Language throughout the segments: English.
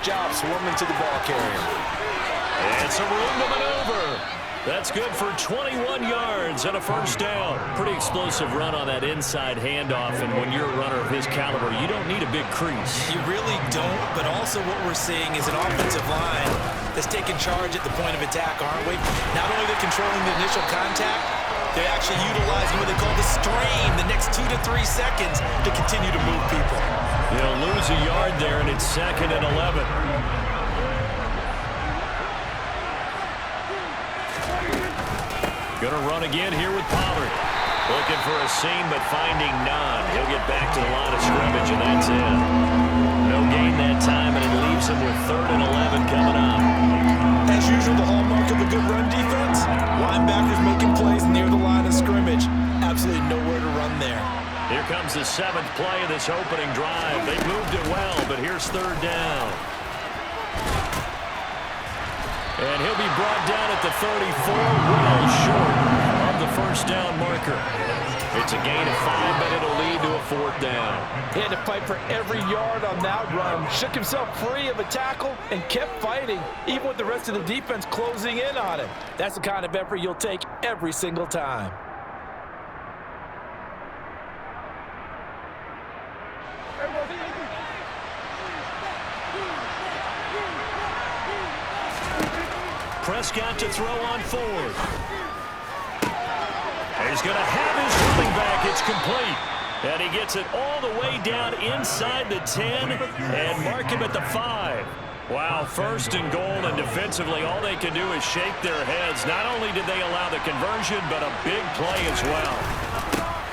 job swarming to the ball carrier. It's a room to maneuver. That's good for 21 yards and a first down. Pretty explosive run on that inside handoff, and when you're a runner of his caliber, you don't need a big crease. You really don't, but also what we're seeing is an offensive line that's taking charge at the point of attack, aren't we? Not only they're controlling the initial contact, they're actually utilizing what they call the stream, the next 2 to 3 seconds to continue to move people. They'll lose a yard there, and it's 2nd and 11. Gonna run again here with Pollard. Looking for a seam, but finding none. He'll get back to the line of scrimmage, and that's it. No gain that time, and it leaves him with 3rd and 11 coming up. As usual, the hallmark of a good run defense, linebackers making plays near the line of scrimmage. Absolutely nowhere to run there. Here comes the 7th play of this opening drive. They moved it well, but here's 3rd down. And he'll be brought down at the 34, well short of the first down marker. It's a gain of 5, but it'll lead to a 4th down. He had to fight for every yard on that run. Shook himself free of a tackle and kept fighting, even with the rest of the defense closing in on him. That's the kind of effort you'll take every single time. Prescott to throw on 4th. He's going to have his running back. It's complete. And he gets it all the way down inside the 10 and mark him at the 5. Wow, 1st and goal, and defensively all they can do is shake their heads. Not only did they allow the conversion, but a big play as well.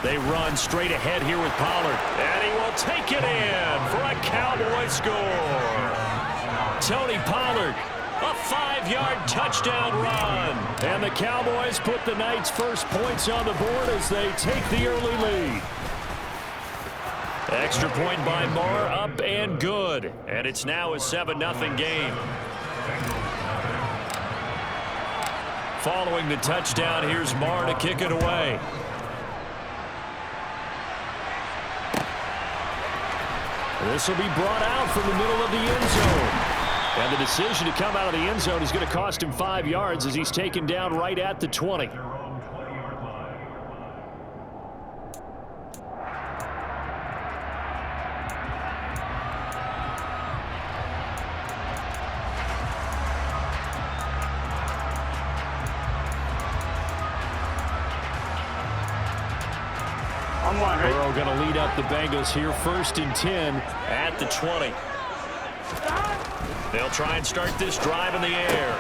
They run straight ahead here with Pollard. And he will take it in for a Cowboy score. Tony Pollard. A 5-yard touchdown run. And the Cowboys put the night's first points on the board as they take the early lead. Extra point by Marr, up and good. And it's now a 7-0 game. Following the touchdown, here's Marr to kick it away. This will be brought out from the middle of the end zone. And the decision to come out of the end zone is going to cost him 5 yards as he's taken down right at the 20. Burrow going to lead up the Bengals here, 1st and 10 at the 20. They'll try and start this drive in the air.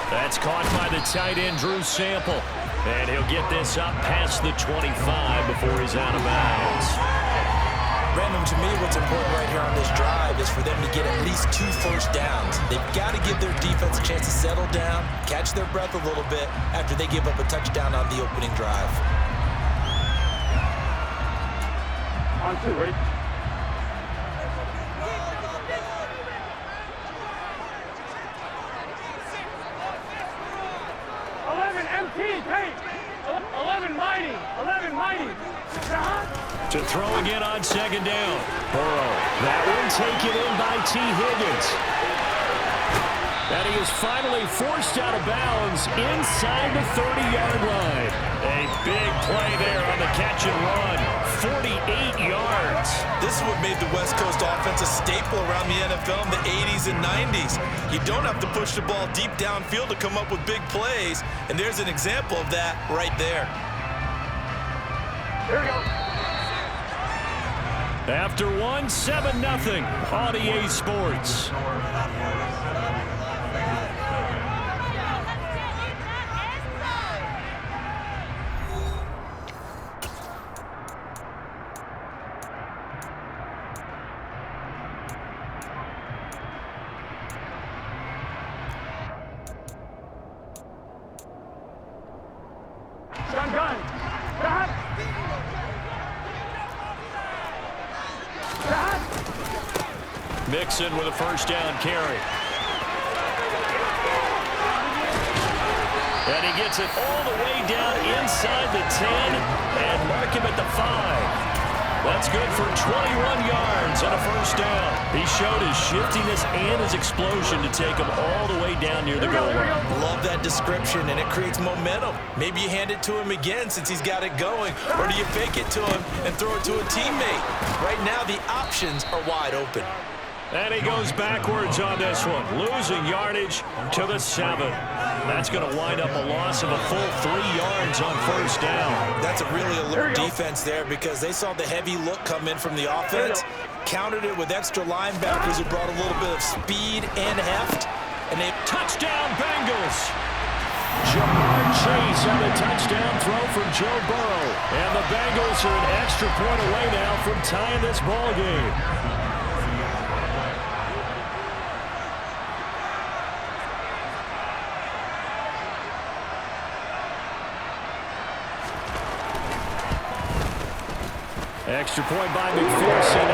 That's caught by the tight end, Drew Sample. And he'll get this up past the 25 before he's out of bounds. Brandon, to me, what's important right here on this drive is for them to get at least 2 first downs. They've got to give their defense a chance to settle down, catch their breath a little bit after they give up a touchdown on the opening drive. On 2, ready? To throw again on 2nd down. Burrow. That one taken in by T. Higgins. And he is finally forced out of bounds inside the 30-yard line. A big play there on the catch and run. 48 yards. This is what made the West Coast offense a staple around the NFL in the 80s and 90s. You don't have to push the ball deep downfield to come up with big plays, and there's an example of that right there. There we go. After 1, 7-0 on EA Sports. Gun. Mixon with a first down carry. And he gets it all the way down inside the 10 and mark him at the 5. That's good for 21 yards and a first down. He showed his shiftiness and his explosion to take him all the way down near the goal line. Love that description, and it creates momentum. Maybe you hand it to him again since he's got it going, or do you fake it to him and throw it to a teammate? Right now, the options are wide open. And he goes backwards on this one, losing yardage to the 7. That's going to wind up a loss of a full 3 yards on first down. That's a really alert defense there because they saw the heavy look come in from the offense, countered it with extra linebackers who brought a little bit of speed and heft, and they touchdown Bengals. Jamar Chase on the touchdown throw from Joe Burrow. And the Bengals are an extra point away now from tying this ball game. Extra point by McPherson.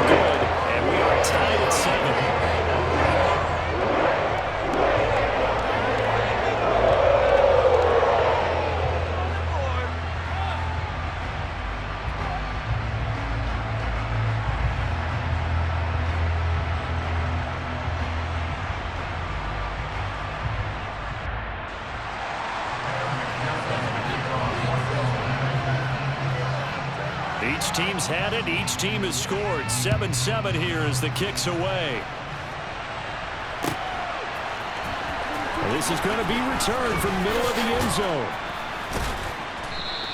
Good. And we are tied at 7. Each team's had it. Each team has scored. 7-7 here as the kick's away. This is going to be returned from middle of the end zone.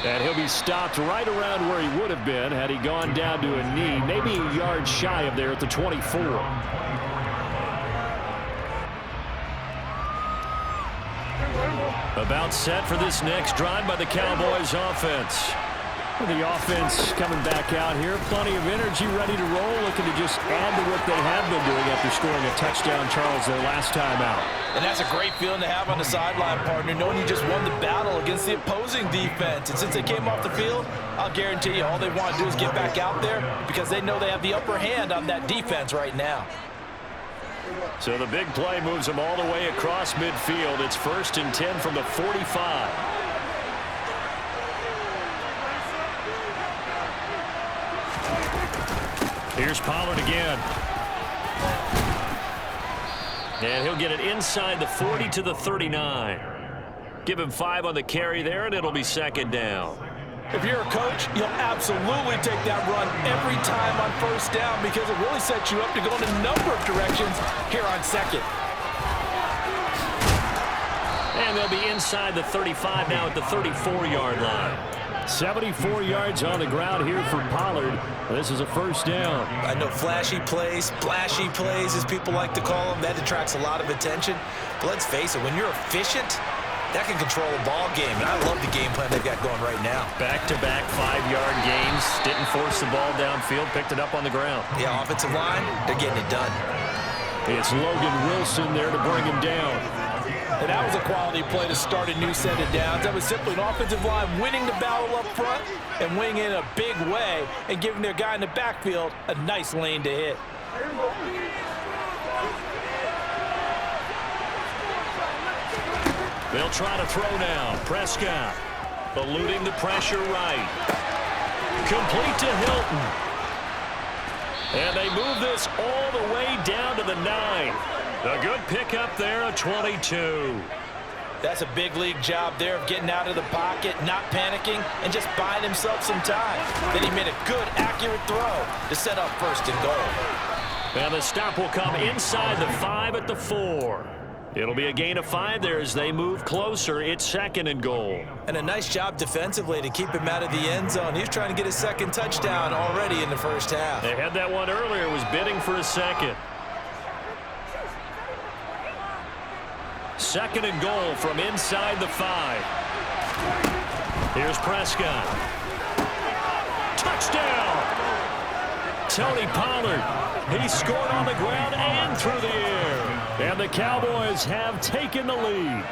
And he'll be stopped right around where he would have been had he gone down to a knee, maybe a yard shy of there at the 24. About set for this next drive by the Cowboys offense. The offense coming back out here. Plenty of energy, ready to roll, looking to just add to what they have been doing after scoring a touchdown, Charles, their last time out. And that's a great feeling to have on the sideline, partner, knowing you just won the battle against the opposing defense. And since they came off the field, I'll guarantee you all they want to do is get back out there because they know they have the upper hand on that defense right now. So the big play moves them all the way across midfield. It's 1st and 10 from the 45. Here's Pollard again. And he'll get it inside the 40 to the 39. Give him 5 on the carry there, and it'll be 2nd down. If you're a coach, you'll absolutely take that run every time on 1st down because it really sets you up to go in a number of directions here on 2nd. And they'll be inside the 35 now at the 34-yard line. 74 yards on the ground here for Pollard. This is a 1st down. I know flashy plays, splashy plays, as people like to call them, that attracts a lot of attention. But let's face it, when you're efficient, that can control a ball game. And I love the game plan they've got going right now. Back-to-back 5-yard gains. Didn't force the ball downfield, picked it up on the ground. Yeah, offensive line, they're getting it done. It's Logan Wilson there to bring him down. And that was a quality play to start a new set of downs. That was simply an offensive line winning the battle up front and winning in a big way and giving their guy in the backfield a nice lane to hit. They'll try to throw now. Prescott eluding the pressure right. Complete to Hilton. And they move this all the way down to the 9. A good pickup there, a 22. That's a big league job there of getting out of the pocket, not panicking, and just buying himself some time. Then he made a good, accurate throw to set up 1st and goal. And the stop will come inside the 5 at the 4. It'll be a gain of 5 there as they move closer. It's 2nd and goal. And a nice job defensively to keep him out of the end zone. He was trying to get his 2nd touchdown already in the 1st half. They had that one earlier, was bidding for a 2nd. 2nd and goal from inside the 5. Here's Prescott. Touchdown! Tony Pollard. He scored on the ground and through the air. And the Cowboys have taken the lead.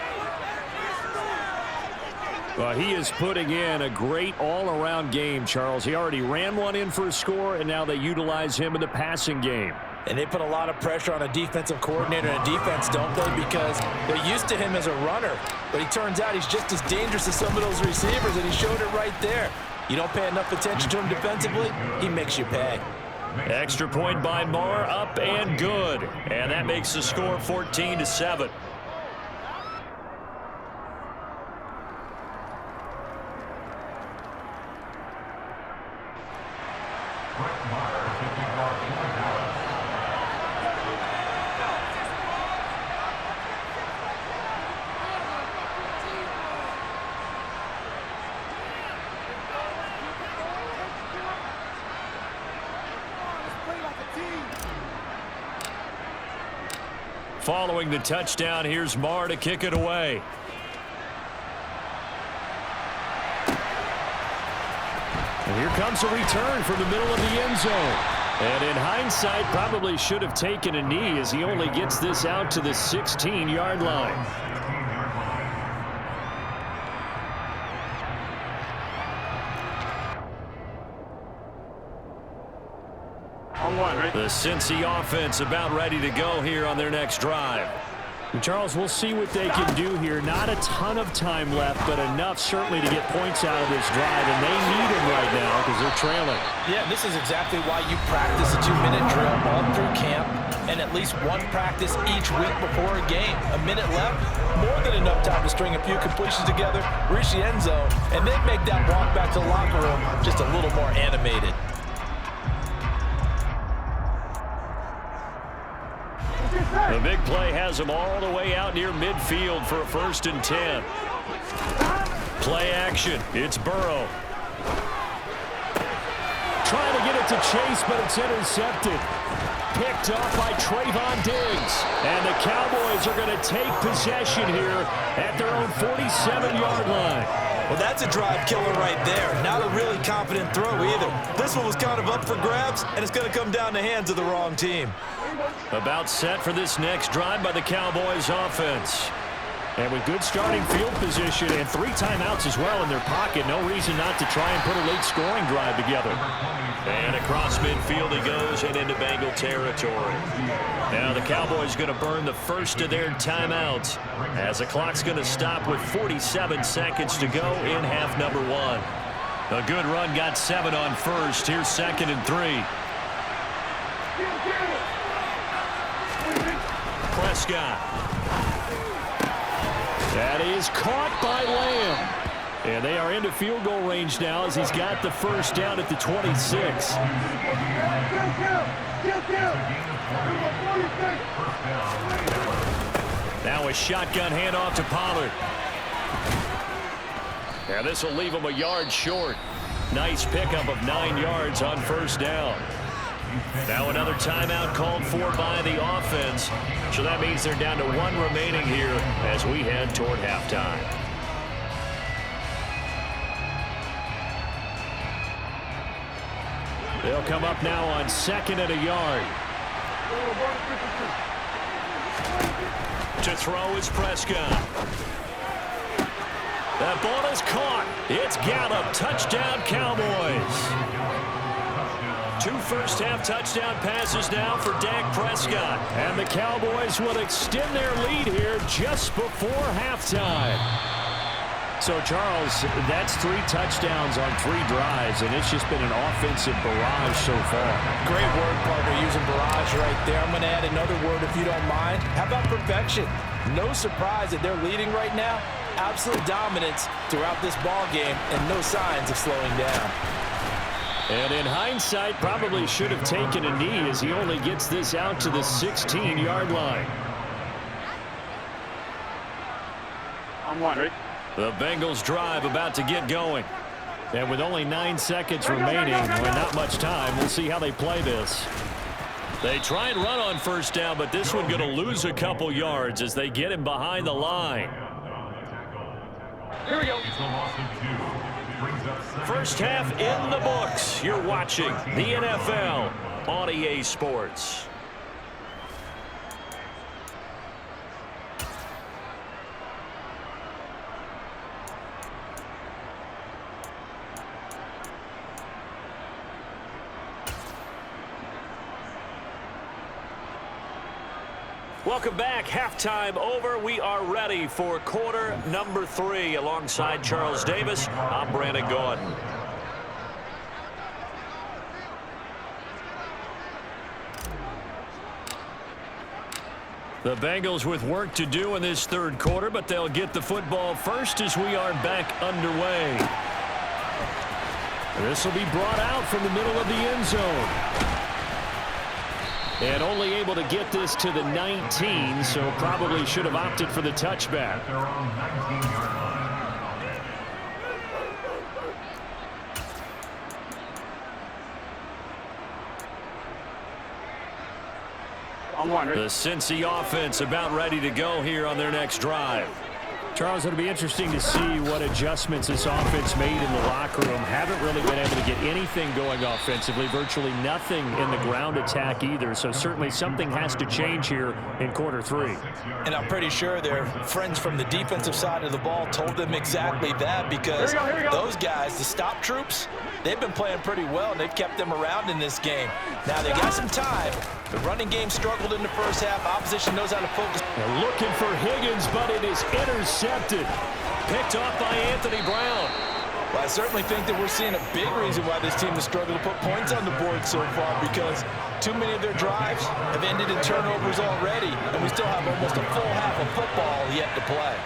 Well, he is putting in a great all-around game, Charles. He already ran one in for a score, and now they utilize him in the passing game. And they put a lot of pressure on a defensive coordinator and a defense, don't they? Because they're used to him as a runner. But he turns out he's just as dangerous as some of those receivers, and he showed it right there. You don't pay enough attention to him defensively, he makes you pay. Extra point by Marr, up and good. And that makes the score 14-7. Following the touchdown, here's Marr to kick it away. And here comes a return from the middle of the end zone. And in hindsight, probably should have taken a knee as he only gets this out to the 16-yard line. The Cincy offense about ready to go here on their next drive. Charles, we'll see what they can do here. Not a ton of time left, but enough certainly to get points out of this drive, and they need them right now because they're trailing. Yeah, this is exactly why you practice a 2-minute drill all through camp and at least one practice each week before a game. A minute left, more than enough time to string a few completions together, reach the end zone, and then make that walk back to the locker room just a little more animated. The big play has him all the way out near midfield for a 1st and 10. Play action. It's Burrow. Trying to get it to Chase, but it's intercepted. Picked off by Trayvon Diggs. And the Cowboys are going to take possession here at their own 47-yard line. Well, that's a drive killer right there. Not a really confident throw either. This one was kind of up for grabs, and it's going to come down the hands of the wrong team. About set for this next drive by the Cowboys offense. And with good starting field position and 3 timeouts as well in their pocket, no reason not to try and put a late scoring drive together. And across midfield he goes and into Bengal territory. Now the Cowboys going to burn the first of their timeouts as the clock's going to stop with 47 seconds to go in half number 1. A good run got 7 on first. Here's 2nd and 3. Prescott. That is caught by Lamb. And they are into field goal range now as he's got the first down at the 26. Now a shotgun handoff to Pollard. And this will leave him a yard short. Nice pickup of 9 yards on first down. Now another timeout called for by the offense. So that means they're down to 1 remaining here as we head toward halftime. They'll come up now on 2nd and a yard. To throw is Prescott. That ball is caught. It's Gallup. Touchdown, Cowboys. 2 first-half touchdown passes now for Dak Prescott. And the Cowboys will extend their lead here just before halftime. So, Charles, that's 3 touchdowns on 3 drives, and it's just been an offensive barrage so far. Great word, partner, using barrage right there. I'm going to add another word if you don't mind. How about perfection? No surprise that they're leading right now. Absolute dominance throughout this ball game and no signs of slowing down. And in hindsight, probably should have taken a knee as he only gets this out to the 16-yard line. I'm one, right? The Bengals drive about to get going. And with only 9 seconds remaining, or not much time, we'll see how they play this. They try and run on first down, but this one going to lose a couple yards as they get him behind the line. Here we go. First half in the books. You're watching the NFL on EA Sports. Welcome back. Halftime over. We are ready for quarter number 3. Alongside Charles Davis, I'm Brandon Gordon. The Bengals with work to do in this third quarter, but they'll get the football first as we are back underway. This will be brought out from the middle of the end zone. And only able to get this to the 19, so probably should have opted for the touchback. The Cincy offense about ready to go here on their next drive. Charles, it'll be interesting to see what adjustments this offense made in the locker room. Haven't really been able to get anything going offensively, virtually nothing in the ground attack either. So certainly something has to change here in quarter three. And I'm pretty sure their friends from the defensive side of the ball told them exactly that, because those guys, the stop troops, they've been playing pretty well, and they've kept them around in this game. Now, they got some time. The running game struggled in the first half. Opposition knows how to focus. They're looking for Higgins, but it is intercepted. Picked off by Anthony Brown. Well, I certainly think that we're seeing a big reason why this team has struggled to put points on the board so far, because too many of their drives have ended in turnovers already, and we still have almost a full half of football yet to play.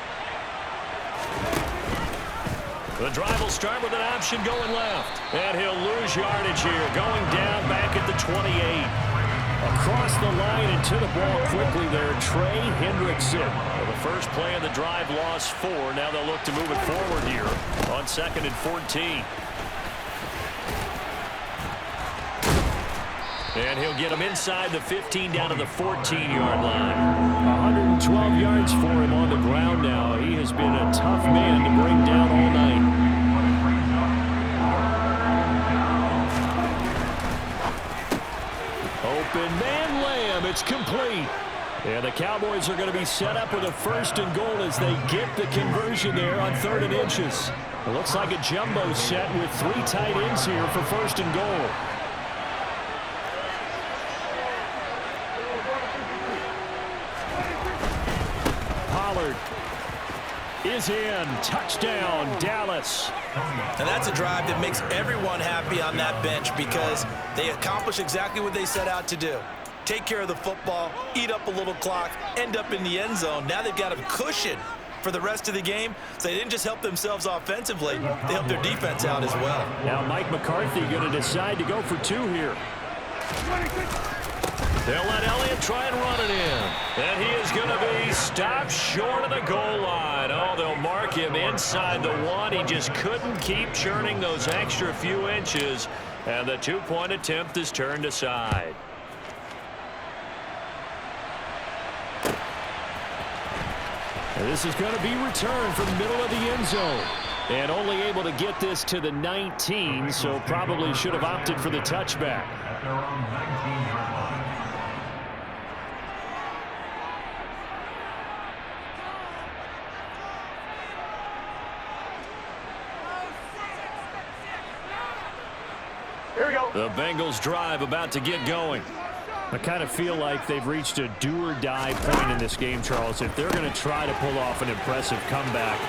The drive will start with an option going left. And he'll lose yardage here, going down back at the 28. Across the line and to the ball quickly there, Trey Hendrickson. Well, the first play of the drive lost 4. Now they'll look to move it forward here on 2nd and 14. And he'll get him inside the 15 down to the 14-yard line. 112 yards for him on the ground now. He has been a tough man to bring down all night. Open man Lamb. It's complete. And the Cowboys are going to be set up with a 1st and goal as they get the conversion there on 3rd and inches. It looks like a jumbo set with 3 tight ends here for 1st and goal. Pollard is in. Touchdown, Dallas. And that's a drive that makes everyone happy on that bench, because they accomplish exactly what they set out to do. Take care of the football, eat up a little clock, end up in the end zone. Now they've got a cushion for the rest of the game, so they didn't just help themselves offensively, they helped their defense out as well. Now Mike McCarthy going to decide to go for 2 here. They'll let Elliott try and run it in. And he is going to be stopped short of the goal line. Oh, they'll mark him inside the 1. He just couldn't keep churning those extra few inches. And the 2-point attempt is turned aside. And this is going to be returned from the middle of the end zone. And only able to get this to the 19, so probably should have opted for the touchback. Here we go. The Bengals drive about to get going. I kind of feel like they've reached a do-or-die point in this game, Charles. If they're going to try to pull off an impressive comeback,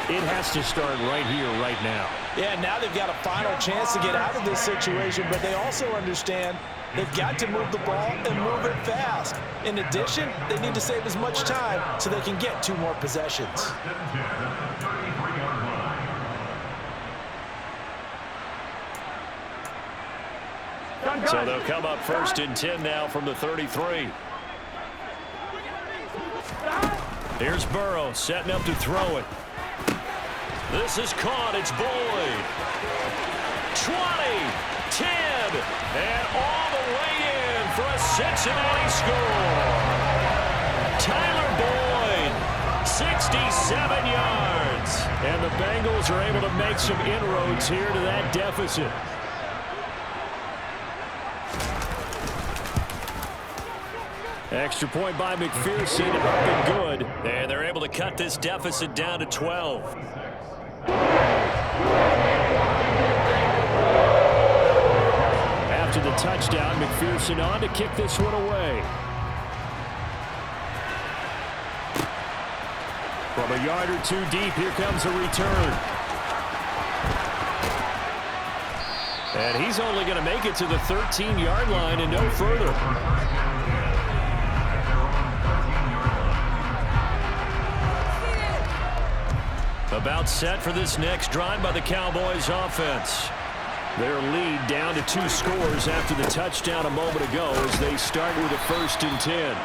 it has to start right here, right now. Yeah, now they've got a final chance to get out of this situation, but they also understand they've got to move the ball and move it fast. In addition, they need to save as much time so they can get 2 more possessions. So they'll come up 1st and 10 now from the 33. Here's Burrow setting up to throw it. This is caught. It's Boyd. 20, 10, and all the way in for a Cincinnati score. Tyler Boyd, 67 yards. And the Bengals are able to make some inroads here to that deficit. Extra point by McPherson, up and good. And they're able to cut this deficit down to 12. After the touchdown, McPherson on to kick this one away. From a yard or 2 deep, here comes a return. And he's only going to make it to the 13-yard line and no further. About set for this next drive by the Cowboys offense. Their lead down to 2 scores after the touchdown a moment ago as they start with a 1st and 10.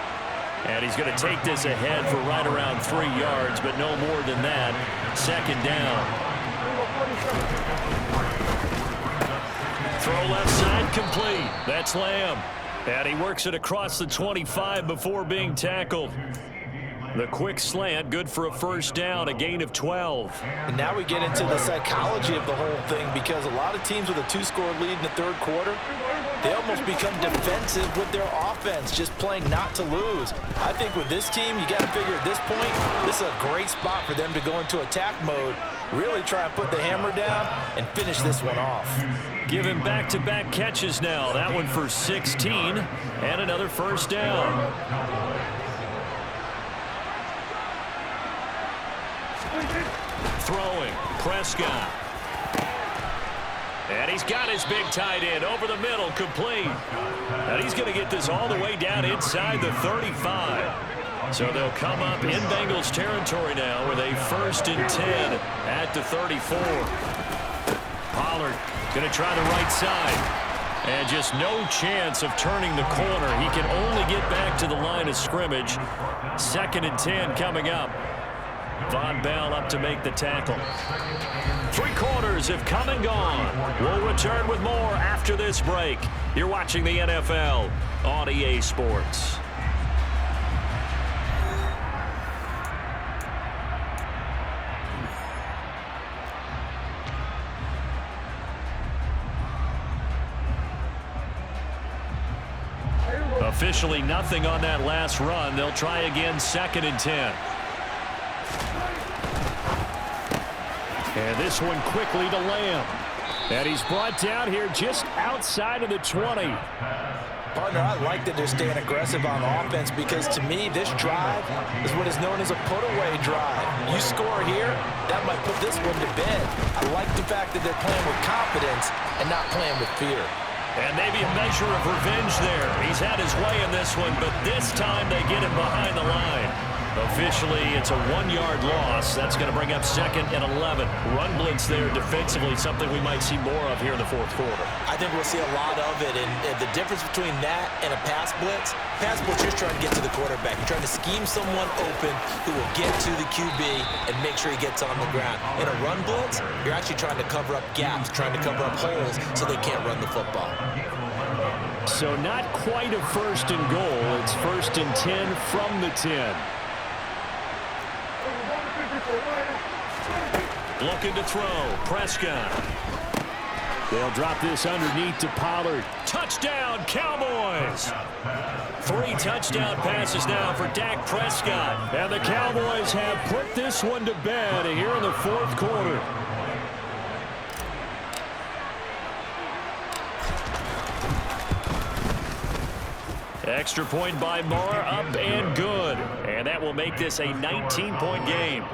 And he's going to take this ahead for right around 3 yards, but no more than that. 2nd down. Throw left side complete. That's Lamb. And he works it across the 25 before being tackled. The quick slant, good for a 1st down, a gain of 12. And now we get into the psychology of the whole thing, because a lot of teams with a 2-score lead in the 3rd quarter, they almost become defensive with their offense, just playing not to lose. I think with this team, you got to figure at this point, this is a great spot for them to go into attack mode, really try and put the hammer down and finish this one off. Give him back-to-back catches now. That one for 16 and another 1st down. Throwing, Prescott. And he's got his big tight end over the middle, complete. And he's going to get this all the way down inside the 35. So they'll come up in Bengals territory now with a 1st and 10 at the 34. Pollard going to try the right side. And just no chance of turning the corner. He can only get back to the line of scrimmage. 2nd and 10 coming up. Von Bell up to make the tackle. 3 quarters have come and gone. We'll return with more after this break. You're watching the NFL on EA Sports. Officially nothing on that last run. They'll try again, 2nd and 10. And this one quickly to Lamb. And he's brought down here just outside of the 20. Partner, I like that they're staying aggressive on offense, because to me, this drive is what is known as a put-away drive. You score here, that might put this one to bed. I like the fact that they're playing with confidence and not playing with fear. And maybe a measure of revenge there. He's had his way in this one, but this time they get him behind the line. Officially, it's a 1-yard loss. That's going to bring up 2nd and 11. Run blitz there defensively, something we might see more of here in the 4th quarter. I think we'll see a lot of it, and the difference between that and a pass blitz, you're trying to get to the quarterback. You're trying to scheme someone open who will get to the QB and make sure he gets on the ground. In a run blitz, you're actually trying to cover up gaps, trying to cover up holes so they can't run the football. So not quite a 1st and goal. It's 1st and 10 from the 10. Looking to throw, Prescott. They'll drop this underneath to Pollard. Touchdown, Cowboys! 3 touchdown passes now for Dak Prescott. And the Cowboys have put this one to bed here in the 4th quarter. Extra point by Marr, up and good. And that will make this a 19-point game.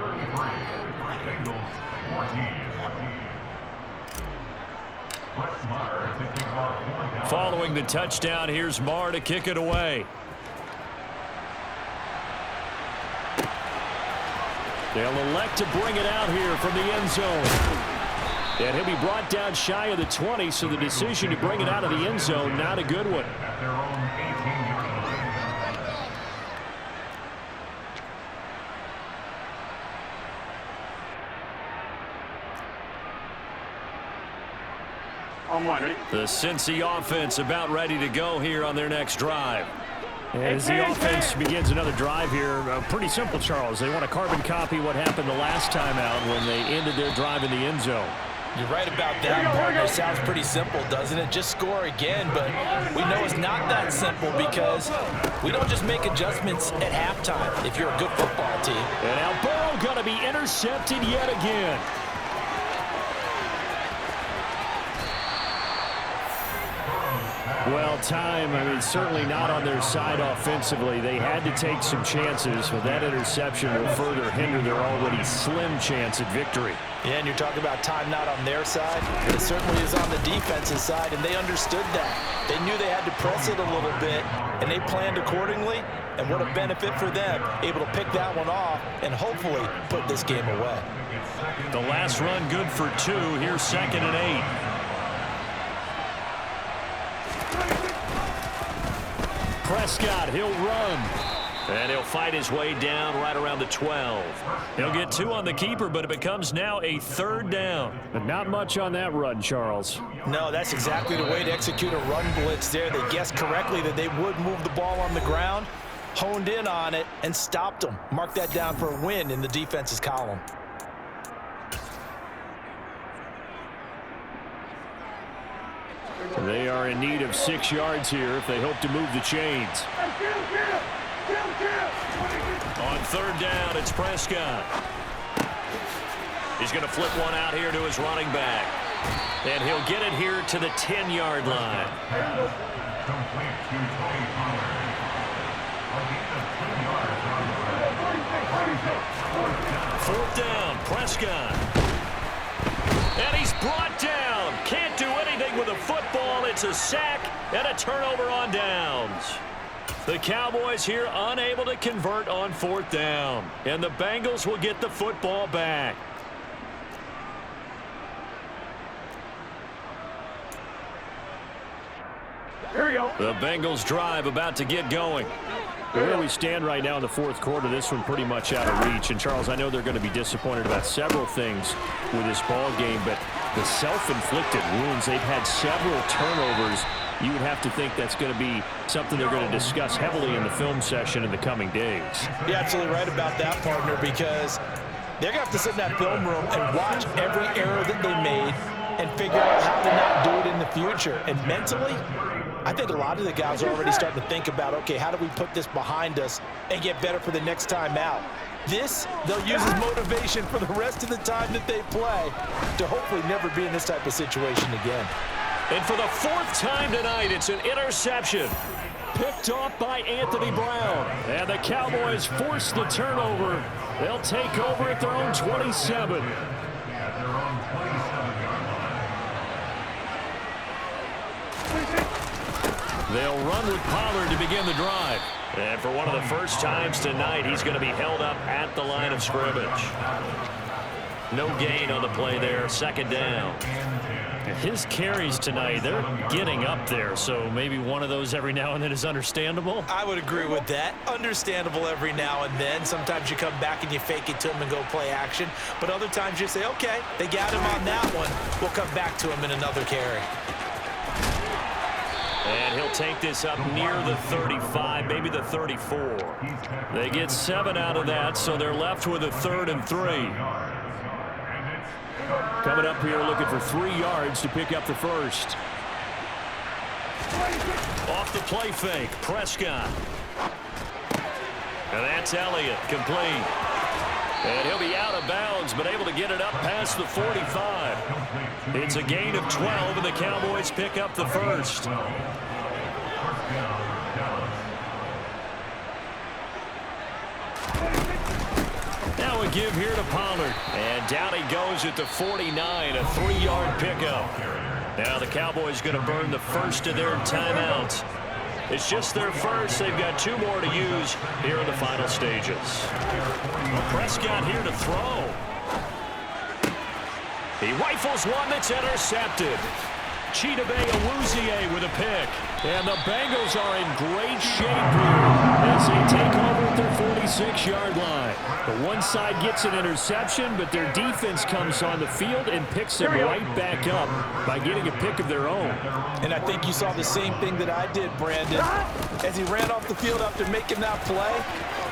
Following the touchdown, here's Marr to kick it away. They'll elect to bring it out here from the end zone. And he'll be brought down shy of the 20, so the decision to bring it out of the end zone, not a good one. The Cincy offense about ready to go here on their next drive. As the offense begins another drive here, pretty simple, Charles. They want to carbon copy what happened the last time out when they ended their drive in the end zone. You're right about that, partner. It sounds pretty simple, doesn't it? Just score again, but we know it's not that simple, because we don't just make adjustments at halftime if you're a good football team. And now Burrow going to be intercepted yet again. Well, time, I mean, certainly not on their side offensively. They had to take some chances, but that interception will further hinder their already slim chance at victory. Yeah, and you're talking about time not on their side. It certainly is on the defensive side, and they understood that. They knew they had to press it a little bit, and they planned accordingly, and what a benefit for them, able to pick that one off and hopefully put this game away. The last run good for 2. Here's 2nd and 8. Prescott, he'll run. And he'll fight his way down right around the 12. He'll get 2 on the keeper, but it becomes now a 3rd down. But not much on that run, Charles. No, that's exactly the way to execute a run blitz there. They guessed correctly that they would move the ball on the ground, honed in on it, and stopped them. Mark that down for a win in the defense's column. They are in need of 6 yards here if they hope to move the chains. On 3rd down, it's Prescott. He's going to flip one out here to his running back. And he'll get it here to the 10-yard line. Fourth down, Prescott. And he's brought down. Can't do anything with a football. It's a sack and a turnover on downs. The Cowboys here unable to convert on 4th down. And the Bengals will get the football back. Here we go. The Bengals drive about to get going. Where we stand right now in the 4th quarter, this one pretty much out of reach. And, Charles, I know they're going to be disappointed about several things with this ball game, but the self-inflicted wounds, they've had several turnovers. You would have to think that's going to be something they're going to discuss heavily in the film session in the coming days. You're absolutely right about that, partner, because they're going to have to sit in that film room and watch every error that they made and figure out how to not do it in the future. And mentally, I think a lot of the guys are already starting to think about, okay, how do we put this behind us and get better for the next time out? This, they'll use as motivation for the rest of the time that they play to hopefully never be in this type of situation again. And for the 4th time tonight, it's an interception. Picked off by Anthony Brown. And the Cowboys force the turnover. They'll take over at their own 27. They'll run with Pollard to begin the drive. And for one of the first times tonight, he's going to be held up at the line of scrimmage. No gain on the play there, 2nd down. His carries tonight, they're getting up there, so maybe one of those every now and then is understandable. I would agree with that. Understandable every now and then. Sometimes you come back and you fake it to him and go play action. But other times you say, okay, they got him on that one. We'll come back to him in another carry. And he'll take this up near the 35, maybe the 34. They get 7 out of that, so they're left with a 3rd and 3. Coming up here looking for 3 yards to pick up the first. Off the play fake, Prescott. And that's Elliott, complete. And he'll be out of bounds, but able to get it up past the 45. It's a gain of 12, and the Cowboys pick up the first. Now a give here to Pollard. And down he goes at the 49, a 3-yard pickup. Now the Cowboys going to burn the first of their timeouts. It's just their first. They've got 2 more to use here in the final stages. Prescott here to throw. He rifles one that's intercepted. Chidobe Awuzie with a pick. And the Bengals are in great shape here as they take over at their 46-yard line. The one side gets an interception, but their defense comes on the field and picks them right back up by getting a pick of their own. And I think you saw the same thing that I did, Brandon. As he ran off the field after making that play,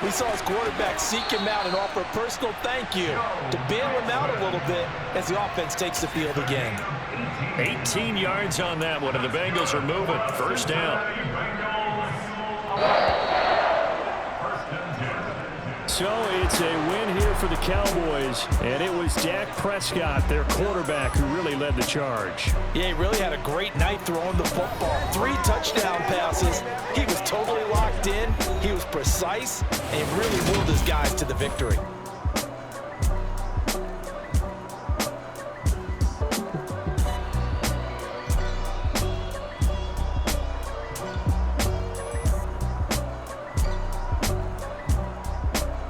we saw his quarterback seek him out and offer a personal thank you to bail him out a little bit as the offense takes the field again. 18 yards on that one, and the Bengals are moving. First down. So it's a win here for the Cowboys, and it was Dak Prescott, their quarterback, who really led the charge. Yeah, he really had a great night throwing the football. 3 touchdown passes. He was totally locked in. He was precise, and he really willed his guys to the victory.